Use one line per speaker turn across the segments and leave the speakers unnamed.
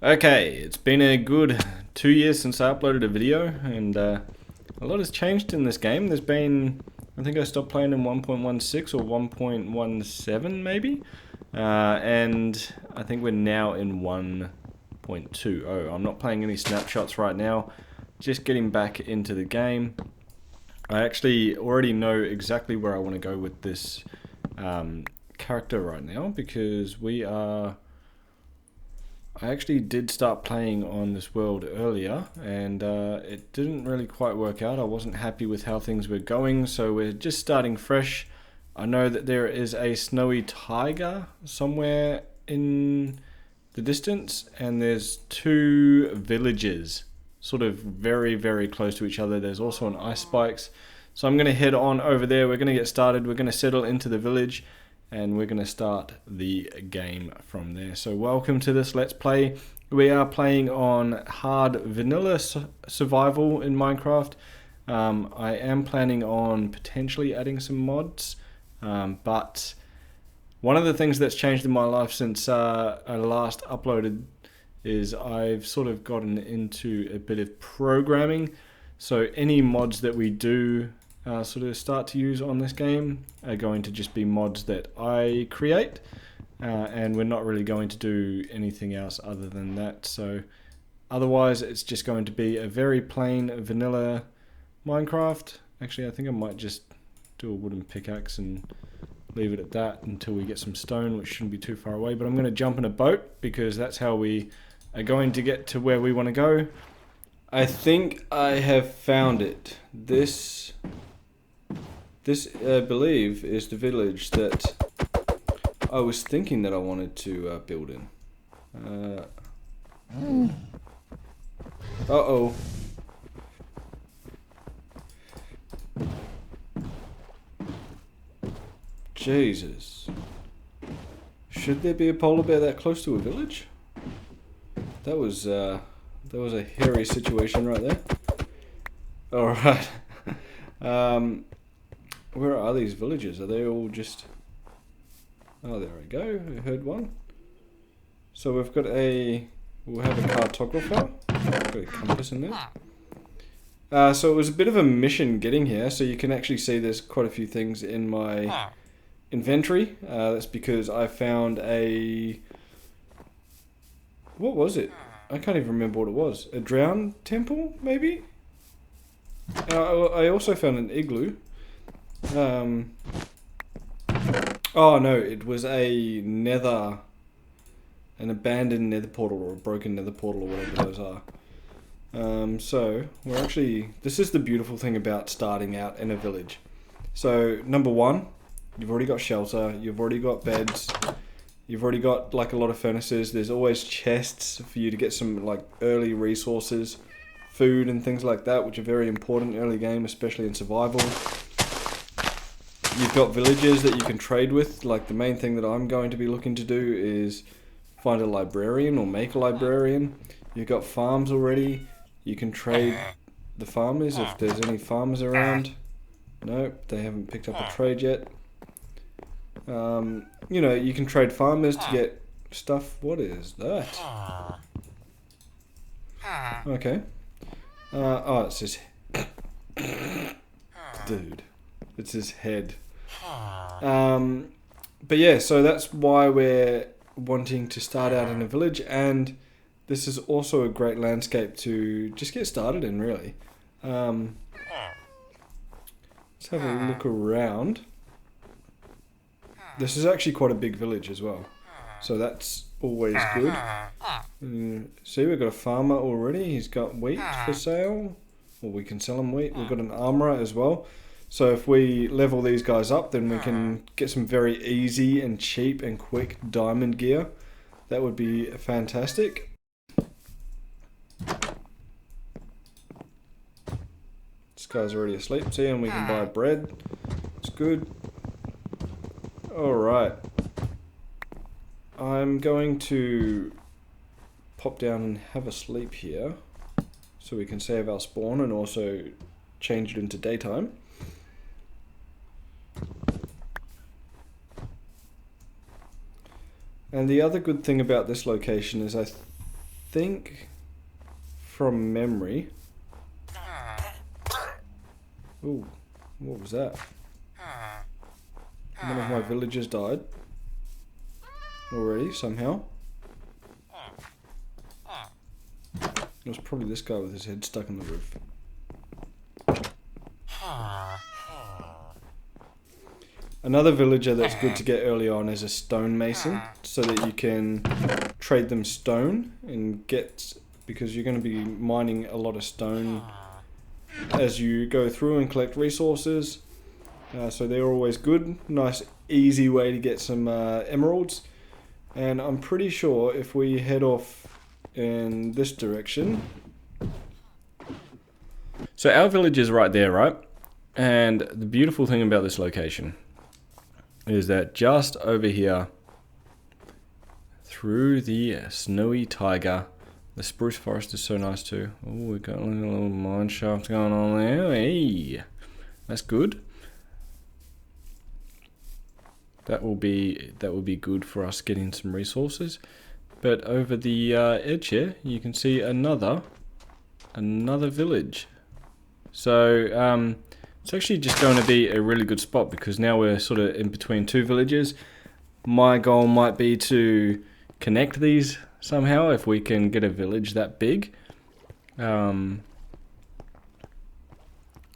Okay, it's been a good 2 years since I uploaded a video, and a lot has changed in this game. I think I stopped playing in 1.16 or 1.17 maybe, and I think we're now in 1.20. I'm not playing any snapshots right now, just getting back into the game. I actually already know exactly where I want to go with this character right now because I actually did start playing on this world earlier, and it didn't really quite work out. I wasn't happy with how things were going, so we're just starting fresh. I know that there is a snowy tiger somewhere in the distance, and there's two villages sort of very, very close to each other. There's also an ice spikes. So I'm going to head on over there. We're going to get started. We're going to settle into the village, and we're going to start the game from there. So welcome to this Let's Play. We are playing on hard vanilla survival in Minecraft. I am planning on potentially adding some mods, but one of the things that's changed in my life since I last uploaded is I've sort of gotten into a bit of programming. So any mods that we do sort of start to use on this game are going to just be mods that I create, and we're not really going to do anything else other than that. So otherwise it's just going to be a very plain vanilla Minecraft. Actually, I think I might just do a wooden pickaxe and leave it at that until we get some stone, which shouldn't be too far away. But I'm going to jump in a boat because that's how we are going to get to where we want to go. I think I have found it. This I believe is the village that I was thinking that I wanted to build in. Uh-oh. Jesus. Should there be a polar bear that close to a village? That was a hairy situation right there. Alright. Where are these villages? Are they all just... Oh, there we go. I heard one. So we've got we'll have a cartographer. Got a compass in there. So it was a bit of a mission getting here. So you can actually see there's quite a few things in my inventory. That's because I found what was it? I can't even remember what it was. A drowned temple, maybe? I also found an igloo. Oh no, it was an abandoned nether portal or a broken nether portal or whatever those are. So this is the beautiful thing about starting out in a village. So number one, you've already got shelter, you've already got beds, you've already got like a lot of furnaces. There's always chests for you to get some like early resources, food and things like that, which are very important early game, especially in survival. You've got villages that you can trade with. Like the main thing that I'm going to be looking to do is find a librarian or make a librarian. You've got farms already. You can trade the farmers if there's any farmers around. Nope, they haven't picked up a trade yet. You know, you can trade farmers to get stuff. What is that? Okay. Oh, it says... Dude. It's his head. But yeah, so that's why we're wanting to start out in a village, and this is also a great landscape to just get started in, really. Let's have a look around. This is actually quite a big village as well, so that's always good. See, we've got a farmer already. He's got wheat for sale, or we can sell him wheat. We've got an armourer as well. So if we level these guys up, then we can get some very easy and cheap and quick diamond gear. That would be fantastic. This guy's already asleep, see, and we can buy bread. It's good. Alright. I'm going to pop down and have a sleep here, so we can save our spawn and also change it into daytime. And the other good thing about this location is I think from memory... Ooh, what was that? One of my villagers died already, somehow. It was probably this guy with his head stuck in the roof. Another villager that's good to get early on is a stonemason, so that you can trade them stone and get, because you're going to be mining a lot of stone as you go through and collect resources. So they're always good. Nice, easy way to get some emeralds. And I'm pretty sure if we head off in this direction... So our village is right there, right? And the beautiful thing about this location is that just over here, through the snowy taiga, the spruce forest is so nice too. Oh, we've got a little mine shaft going on there. Hey, that's good. That will be good for us getting some resources. But over the edge here, you can see another village. So it's actually just going to be a really good spot, because now we're sort of in between two villages. My goal might be to connect these somehow if we can get a village that big.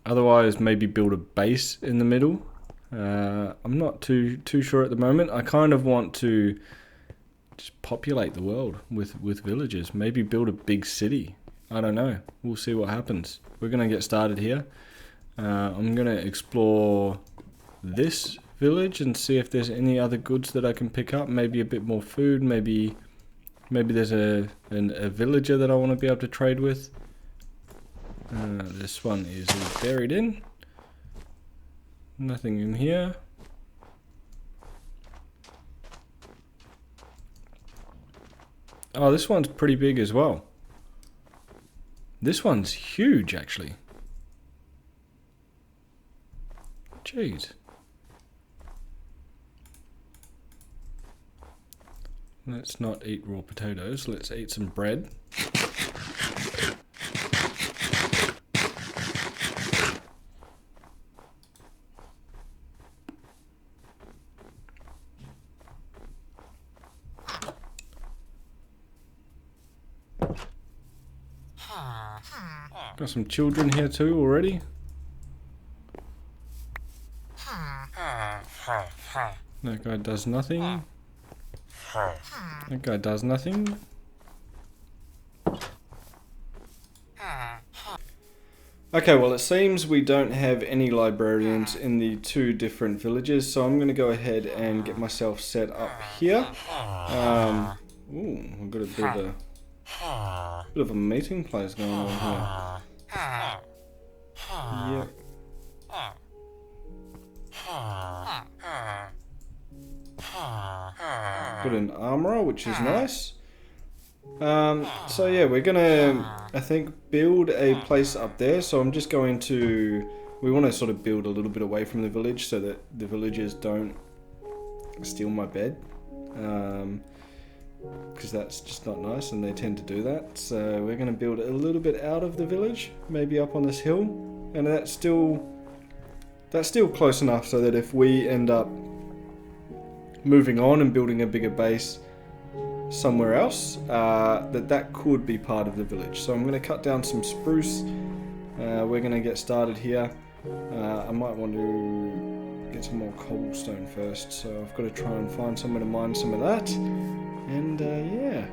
Otherwise, maybe build a base in the middle. I'm not too sure at the moment. I kind of want to just populate the world with villages. Maybe build a big city. I don't know. We'll see what happens. We're going to get started here. I'm going to explore this village and see if there's any other goods that I can pick up. Maybe a bit more food. Maybe there's a villager that I want to be able to trade with. This one is buried in. Nothing in here. Oh, this one's pretty big as well. This one's huge, actually. Jeez. Let's not eat raw potatoes. Let's eat some bread. Got some children here too already. That guy does nothing. That guy does nothing. Okay, well it seems we don't have any librarians in the two different villages, so I'm going to go ahead and get myself set up here. Ooh, I've got a bit of a meeting place going on here. Yep. Got an armorer, which is nice. So yeah, we're gonna, I think, build a place up there. So I'm just going to, we want to sort of build a little bit away from the village so that the villagers don't steal my bed. Because that's just not nice, and they tend to do that. So we're going to build a little bit out of the village, maybe up on this hill, and that's still close enough so that if we end up moving on and building a bigger base somewhere else, that could be part of the village. So I'm going to cut down some spruce. We're going to get started here. I might want to get some more cobblestone first, so I've got to try and find somewhere to mine some of that. And yeah.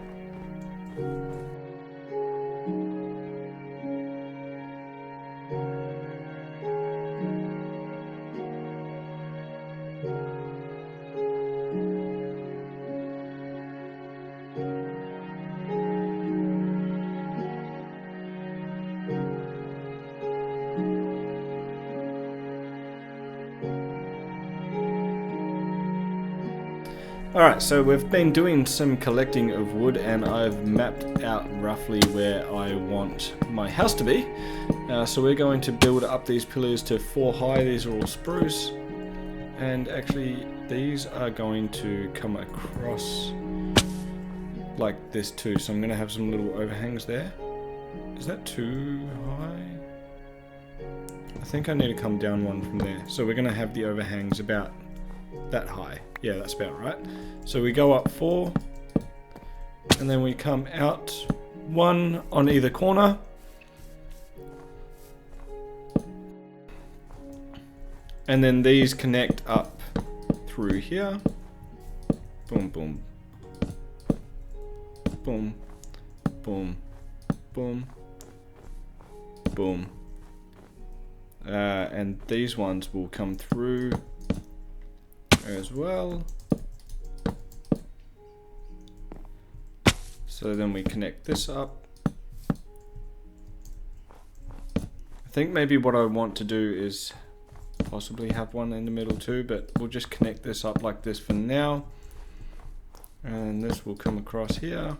Alright, so we've been doing some collecting of wood, and I've mapped out roughly where I want my house to be. So we're going to build up these pillars to 4 high. These are all spruce, and actually these are going to come across like this too, so I'm going to have some little overhangs there. Is that too high? I think I need to come down one from there. So we're going to have the overhangs about that high. Yeah, that's about right. So we go up 4, and then we come out 1 on either corner. And then these connect up through here. Boom, boom. Boom, boom, boom, boom. And these ones will come through as well. So then we connect this up. I think maybe what I want to do is possibly have one in the middle too, but we'll just connect this up like this for now. And this will come across here.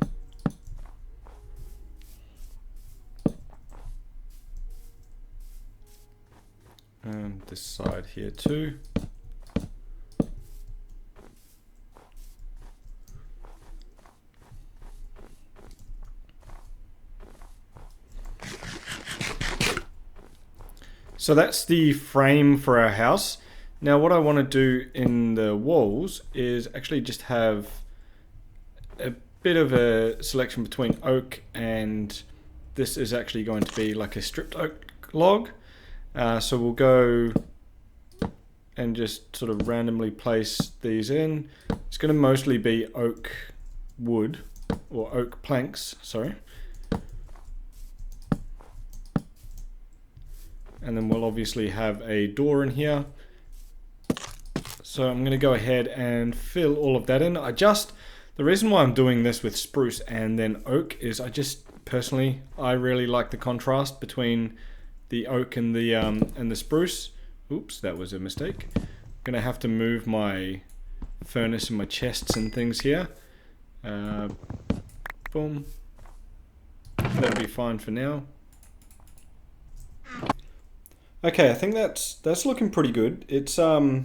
And this side here too. So that's the frame for our house. Now what I want to do in the walls is actually just have a bit of a selection between oak, and this is actually going to be like a stripped oak log. So we'll go and just sort of randomly place these in. It's going to mostly be oak wood, or oak planks, sorry. And then we'll obviously have a door in here. So I'm going to go ahead and fill all of that in. The reason why I'm doing this with spruce and then oak is I really like the contrast between the oak and the spruce. Oops, that was a mistake. I'm going to have to move my furnace and my chests and things here. Boom. That'll be fine for now. Okay, I think that's looking pretty good. It's a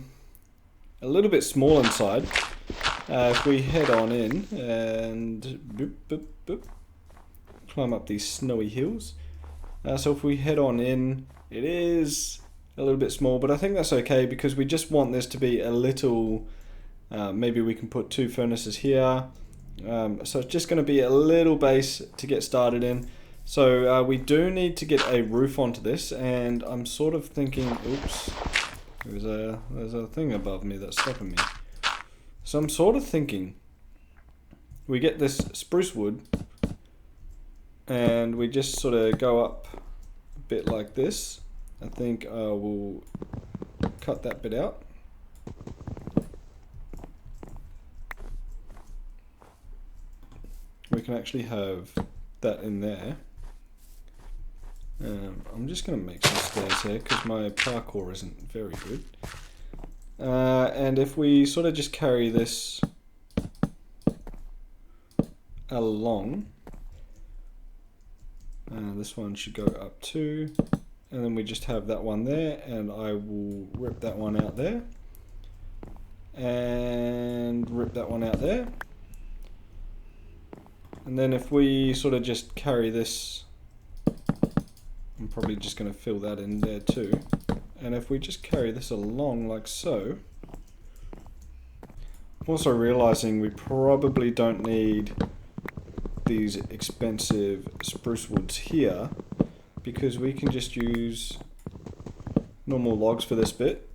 little bit small inside. If we head on in and boop, boop, boop, climb up these snowy hills. So if we head on in, it is a little bit small, but I think that's okay because we just want this to be a little, maybe we can put 2 furnaces here. So it's just going to be a little base to get started in. So we do need to get a roof onto this, and I'm sort of thinking, oops, there's a thing above me that's stopping me. So I'm sort of thinking we get this spruce wood and we just sort of go up a bit like this. I think we'll cut that bit out. We can actually have that in there. I'm just going to make some stairs here because my parkour isn't very good. And if we sort of just carry this along, this one should go up too, and then we just have that one there, and I will rip that one out there, and rip that one out there. And then if we sort of just carry this, I'm probably just going to fill that in there too. And if we just carry this along like so, I'm also realizing we probably don't need these expensive spruce woods here because we can just use normal logs for this bit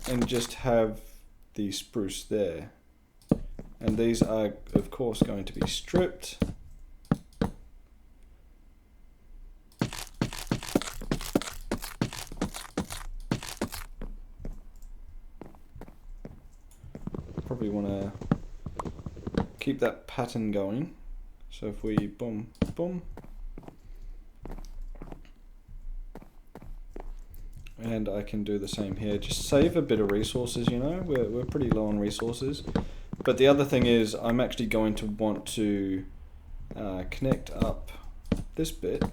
and just have the spruce there. And these are of course going to be stripped. Probably want to keep that pattern going. So if we boom, boom, and I can do the same here, just save a bit of resources, you know, we're pretty low on resources. But the other thing is I'm actually going to want to connect up this bit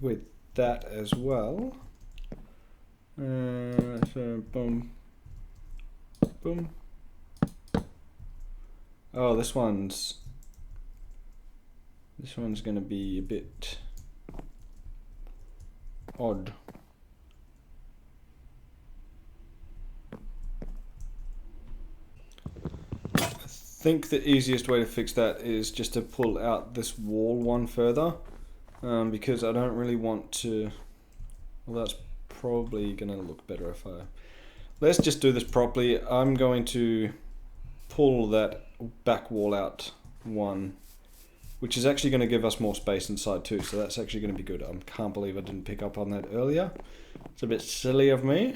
with that as well. So boom, boom, Oh, this one's going to be a bit odd. I think the easiest way to fix that is just to pull out this wall one further, because I don't really want to. Well, that's probably going to look better if I. Let's just do this properly. I'm going to pull that back wall out one, which is actually going to give us more space inside too, so that's actually going to be good. I can't believe I didn't pick up on that earlier. It's a bit silly of me.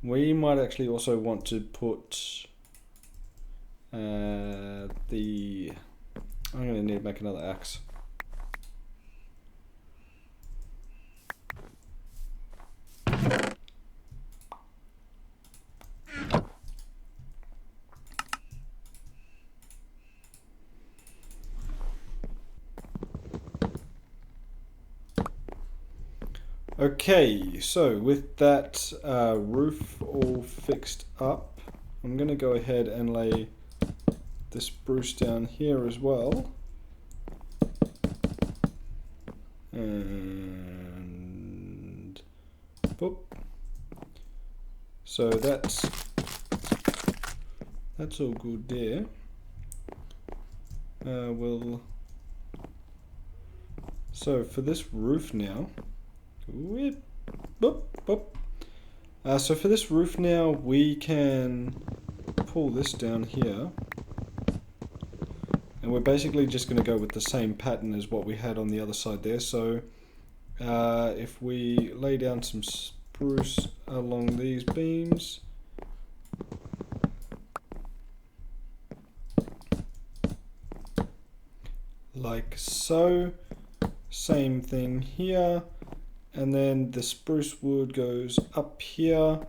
We might actually also want to put I'm going to need to make another axe. Okay, so with that roof all fixed up, I'm going to go ahead and lay the spruce down here as well. And boop. So that's all good there. So for this roof now, boop, boop. So for this roof now, we can pull this down here, and we're basically just going to go with the same pattern as what we had on the other side there. So if we lay down some spruce along these beams, like so, same thing here, and then the spruce wood goes up here,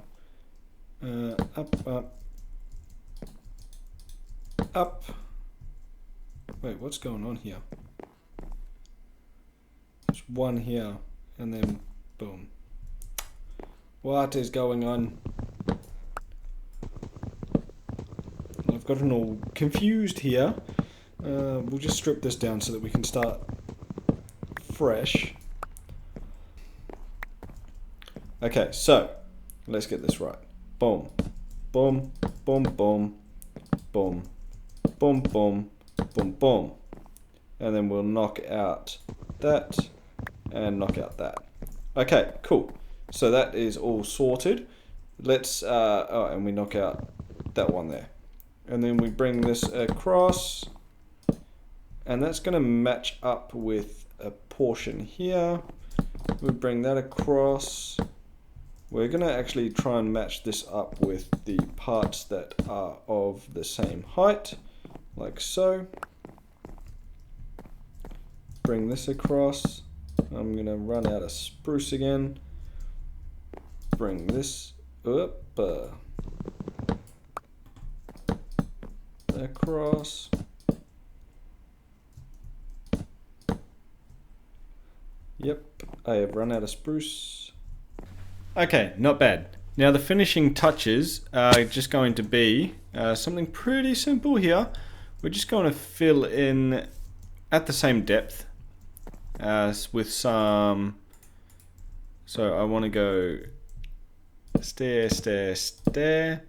up. Wait, what's going on here? There's one here, and then boom. What is going on? I've gotten all confused here. We'll just strip this down so that we can start fresh. Okay, so let's get this right. Boom, boom, boom, boom, boom, boom, boom, boom, boom. And then we'll knock out that and knock out that. Okay, cool. So that is all sorted. Let's, and we knock out that one there. And then we bring this across, and that's going to match up with a portion here. We bring that across. We're going to actually try and match this up with the parts that are of the same height, like so. Bring this across. I'm going to run out of spruce again. Bring this up, across. Yep, I have run out of spruce. Okay, not bad. Now the finishing touches are just going to be something pretty simple here. We're just going to fill in at the same depth with some, so I want to go stair, stair, stair,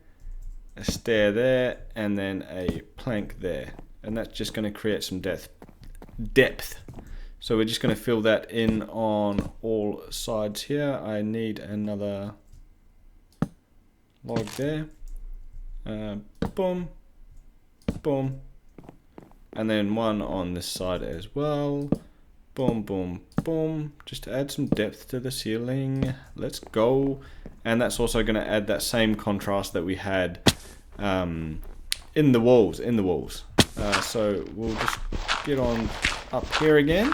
a stair there, and then a plank there, and that's just going to create some depth. So we're just going to fill that in on all sides here. I need another log there. Boom, boom, and then one on this side as well. Boom, boom, boom, just to add some depth to the ceiling. Let's go. And that's also going to add that same contrast that we had in the walls. So we'll just get on up here again.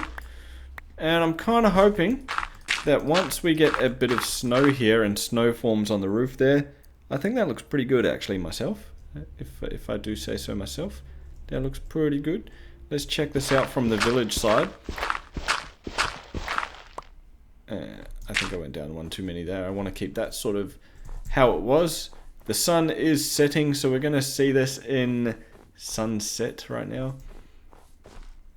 And I'm kind of hoping that once we get a bit of snow here and snow forms on the roof there, I think that looks pretty good actually myself. If I do say so myself. That looks pretty good. Let's check this out from the village side. I think I went down one too many there. I want to keep that sort of how it was. The sun is setting, so we're going to see this in sunset right now.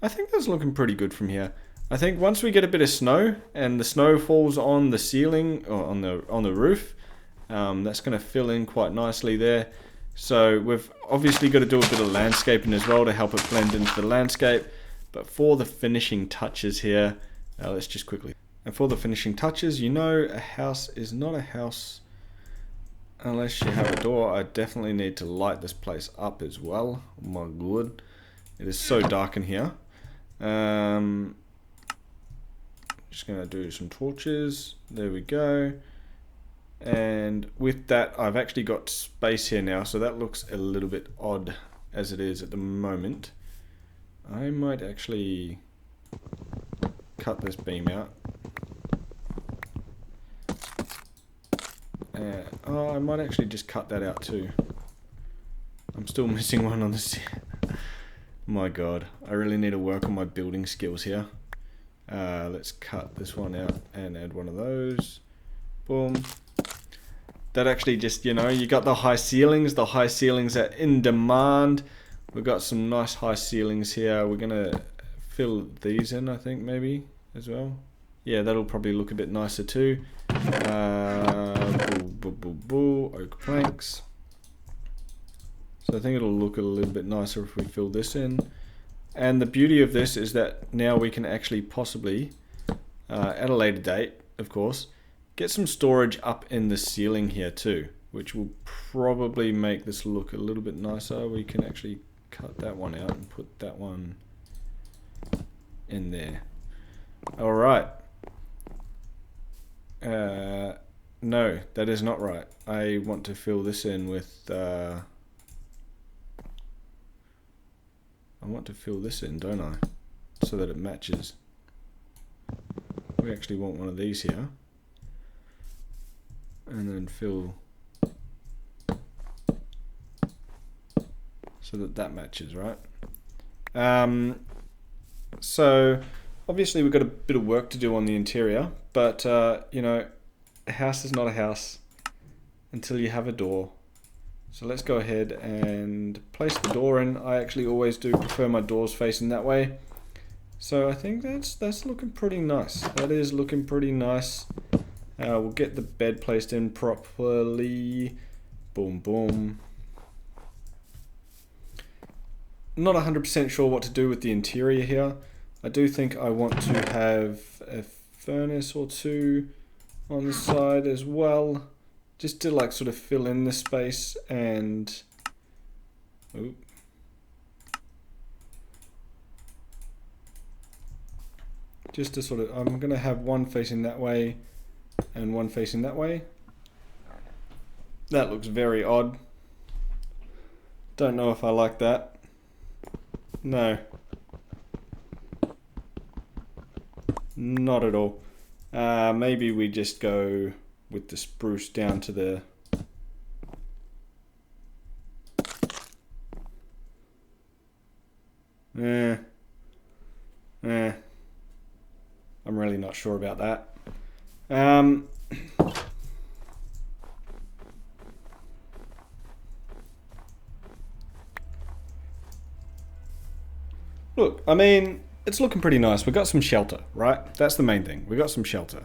I think that's looking pretty good from here. I think once we get a bit of snow and the snow falls on the ceiling or on the roof, that's going to fill in quite nicely there. So we've obviously got to do a bit of landscaping as well to help it blend into the landscape. But for the finishing touches here, let's just quickly. And for the finishing touches, you know, a house is not a house unless you have a door. I definitely need to light this place up as well. Oh my god, it is so dark in here. Just gonna do some torches. There we go. And with that, I've actually got space here now, so that looks a little bit odd as it is at the moment. I might actually cut this beam out. Oh, I might actually just cut that out too. I'm still missing one on the my god, I really need to work on my building skills here. Let's cut this one out and add one of those. Boom. That actually just, you know, you got the high ceilings. The high ceilings are in demand. We've got some nice high ceilings here. We're gonna fill these in, I think, maybe as well. Yeah, that'll probably look a bit nicer too. Oak planks. So I think it'll look a little bit nicer if we fill this in. And the beauty of this is that now we can actually possibly, at a later date, of course, get some storage up in the ceiling here too, which will probably make this look a little bit nicer. We can actually cut that one out and put that one in there. All right. No, that is not right. I want to fill this in with I want to fill this in, don't I? So that it matches. We actually want one of these here. And then fill so that that matches, right? So obviously we've got a bit of work to do on the interior, but you know, a house is not a house until you have a door. So let's go ahead and place the door in. I actually always do prefer my doors facing that way. So I think that's looking pretty nice. That is looking pretty nice. We'll get the bed placed in properly. Boom, boom. Not 100% sure what to do with the interior here. I do think I want to have a furnace or two on the side as well, just to like sort of fill in the space and just to sort of, I'm gonna have one facing that way and one facing that way. That looks very odd. Don't know if I like that. No. Not at all. Maybe we just go with the spruce down to the I'm really not sure about that. Look, I mean, it's looking pretty nice. We've got some shelter, right? That's the main thing. We've got some shelter.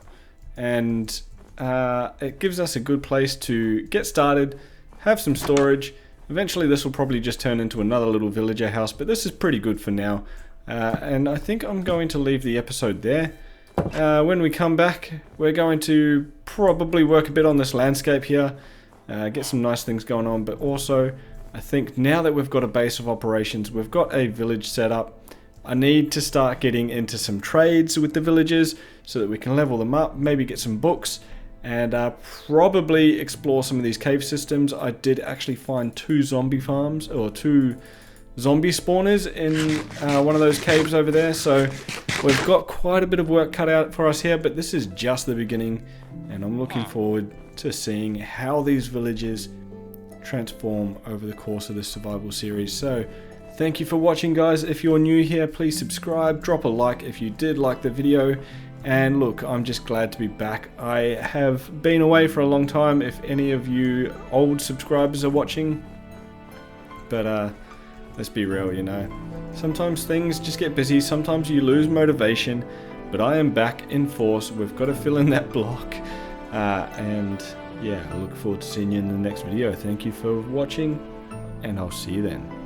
And it gives us a good place to get started, have some storage. Eventually this will probably just turn into another little villager house, but this is pretty good for now. And I think I'm going to leave the episode there. When we come back, we're going to probably work a bit on this landscape here, get some nice things going on, but also I think now that we've got a base of operations, we've got a village set up, I need to start getting into some trades with the villagers so that we can level them up, maybe get some books, and probably explore some of these cave systems. I did actually find 2 zombie farms, or 2 zombie spawners in one of those caves over there, so we've got quite a bit of work cut out for us here, but this is just the beginning, and I'm looking forward to seeing how these villages transform over the course of this survival series. So thank you for watching, guys. If you're new here, please subscribe, drop a like if you did like the video, and look, I'm just glad to be back. I have been away for a long time, if any of you old subscribers are watching, but let's be real, you know. Sometimes things just get busy, sometimes you lose motivation, but I am back in force. We've got to fill in that block. And yeah, I look forward to seeing you in the next video. Thank you for watching, and I'll see you then.